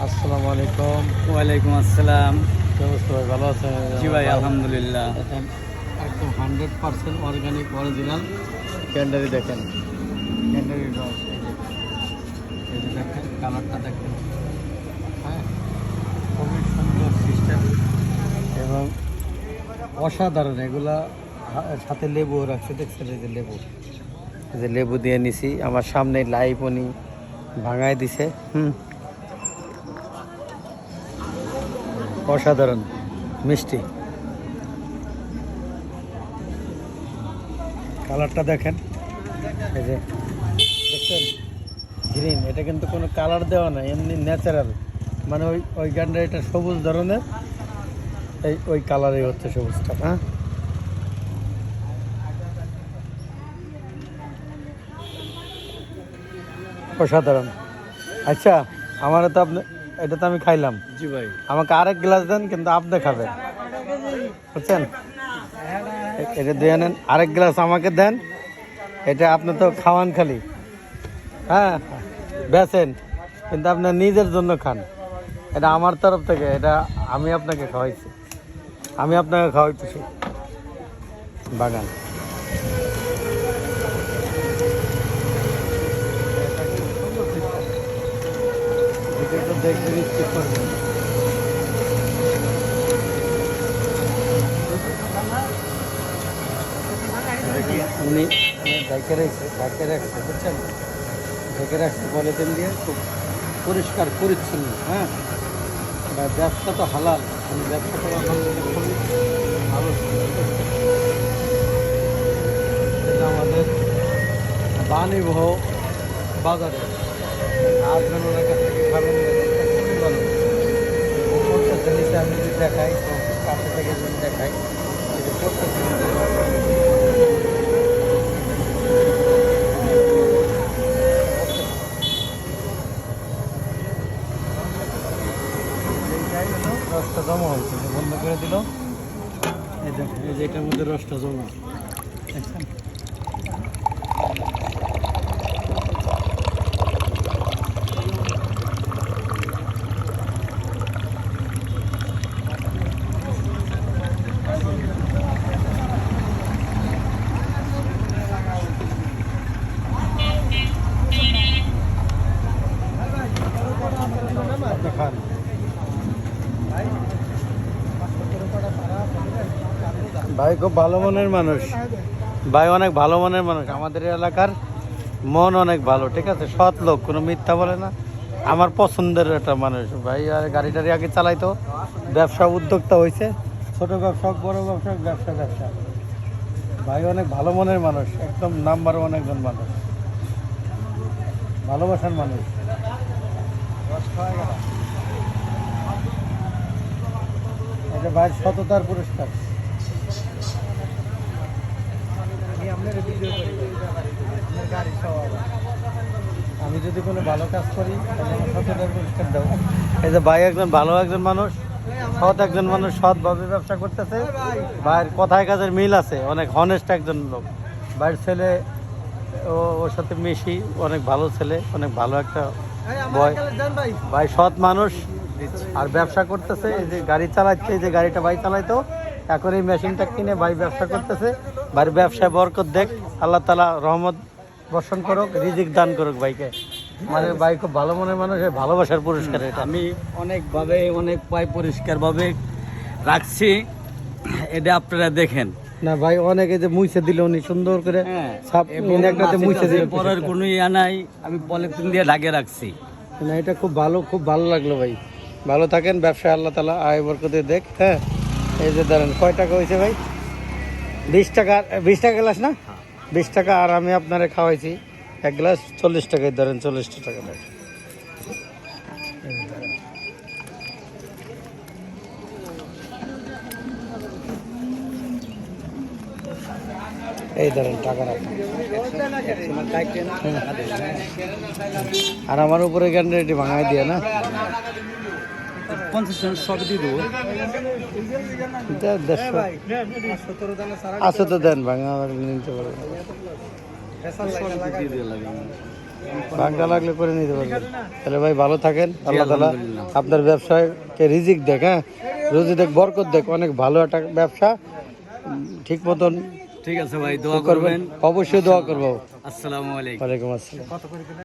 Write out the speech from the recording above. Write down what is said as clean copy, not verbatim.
আসসালামু আলাইকুম। ওয়ালাইকুম আসসালাম। কি অবস্থা ভাই, ভালো আছেন? জি ভাই, আলহামদুলিল্লাহ। দেখেন একদম 100% অর্গানিক অরিজিনাল ক্যান্ডারি। দেখেন ক্যান্ডারি রস, এই যে দেখেন কালারটা দেখেন। হ্যাঁ, খুবই সুন্দর সিস্টেম এবং অসাধারণ। এগুলা সাথে লেবুও রাখছে, দেখছেন? এই যে লেবু, এই যে লেবু দিয়ে নিছি। আমার সামনে লাইভ উনি ভাঙায় দিছে। অসাধারণ মিষ্টি। কালারটা দেখেন, এই যে দেখছেন গ্রিন। এটা কিন্তু কোনো কালার দেওয়া না, এমনি ন্যাচারাল। মানে ওই গানটা এটা সবুজ ধরনের, ওই কালারই হচ্ছে সবুজটা। হ্যাঁ, অসাধারণ। আচ্ছা, আমারও তো আপনি, এটা তো আমি খাইলাম। জি ভাই। আমাকে আরেক গ্লাস দেন, কিন্তু আপনি খাবেন, বুঝছেন? এটা দিয়ে নেন, আরেক গ্লাস আমাকে দেন। এটা আপনি তো খাওয়ান খালি, হ্যাঁ বেচেন, কিন্তু আপনার নিজের জন্য খান। এটা আমার তরফ থেকে, এটা আমি আপনাকে খাওয়াইছি, আমি আপনাকে খাওয়াইতেছি। বাগান ভিডিওটা দেখবেন, স্কিপ করবেন। উনি ঢেকে রাখছে, বুঝছেন? ঢেকে রাখছে পলিথিন দিয়ে, খুব পরিষ্কার পরিচ্ছন্ন। হ্যাঁ, ব্যবসা তো হালাল, আমি ব্যবসা করার খুবই ভালো। এটা আমাদের বাণীবহ বাজারে আসবেন, ওনার কাছ থেকে খাবেন, খুবই ভালো। প্রত্যেকটা নিচে আমি যদি দেখাই, কাছে থেকে যদি দেখাই, এই যে প্রত্যেকটা রসটা জমা হয়েছে, বন্ধ করে দিল। এই দেখেন, এই যে এটার মধ্যে রসটা জমা, দেখছেন? খান ভাই, খুব ভালো মনের মানুষ ভাই, অনেক ভালো মনের মানুষ। আমাদের এলাকার মন অনেক ভালো, ঠিক আছে? সৎ লোক, কোনো মিথ্যা বলে না। আমার পছন্দের একটা মানুষ ভাই। আর গাড়ি টাড়ি আগে চালাইতো, ব্যবসা উদ্যোক্তা হয়েছে, ছোট ব্যবসা হোক, বড় ব্যবসা হোক, ব্যবসা ভাই। অনেক ভালো মনের মানুষ, একদম নাম্বার ওয়ান একজন মানুষ, ভালোবাসার মানুষ। এটা ভাই সততার পুরস্কার। আমি যদি কোনো ভালো কাজ করি, তাহলে আমার সততার পুরস্কার দেবো। এই যে ভাই একজন ভালো একজন মানুষ, সৎ একজন মানুষ, সৎভাবে ব্যবসা করতেছে। ভাইয়ের কথায় কাজের মিল আছে, অনেক হনেস্ট একজন লোক। ভাইয়ের ছেলে ওর সাথে মিশি, অনেক ভালো ছেলে, অনেক ভালো একটা বয়। ভাই সৎ মানুষ আর ব্যবসা করতেছে। এই যে গাড়ি চালাচ্ছে, এই যে গাড়িটা ভাই চালাইতো, এখন এই মেশিনটা কিনে ভাই ব্যবসা করতেছে। ভাইয়ের ব্যবসায় বরকত দেখ, আল্লাহ তাআলা রহমত বর্ষণ করুক, রিজিক দান করুক ভাইকে। মানে ভাই খুব ভালো মনের মানুষ, ভালোবাসার পুরস্কার এটা। আমি অনেকভাবে অনেক পরিষ্কারভাবে রাখছি, এটা আপনারা দেখেন না ভাই, অনেকে যে মুছে দিল উনি সুন্দর করে, সাপ একটাতে মুছে দিল, পরের কোনো ইয়া নাই। আমি পলিথিন দিয়ে ঢাকে রাখছি। না, এটা খুব ভালো, খুব ভালো লাগলো ভাই। ভালো থাকেন, ব্যবসায় আল্লাহ তাআলা আয় বরকতে দেখ। হ্যাঁ, এই যে ধরেন কয় টাকা হয়েছে ভাই? 20 টাকা। 20 টাকা গ্লাস না? 20 টাকা। আর আমি আপনারে খাওয়াইছি এক গ্লাস 40 টাকায়, ধরেন 40 টাকা দেয়। এই ধরেন টাকা রাখেন। আর আমার উপরে গ্যান্ডারিটি ভাঙাই দিয়ে না, 50 সব দিয়ে দেবো। আছে তো দেন, ভাঙা নিতে পারবেন। দিয়ে দিয়ে লাগে। ভাঙা লাগলে করে নিতে পারবেন। তাহলে ভাই ভালো থাকেন, আল্লাহ তাআলা আলহামদুলিল্লাহ। আপনার ব্যবসাকে রিজিক দেখ, হ্যাঁ রুজি দেখ, বরকত দেখ, অনেক ভালো একটা ব্যবসা, ঠিক মতন ঠিক আছে ভাই, দোয়া করবেন, করবেন। অবশ্যই দোয়া করবো। আসসালামু আলাইকুম। ওয়ালাইকুম আসসালাম।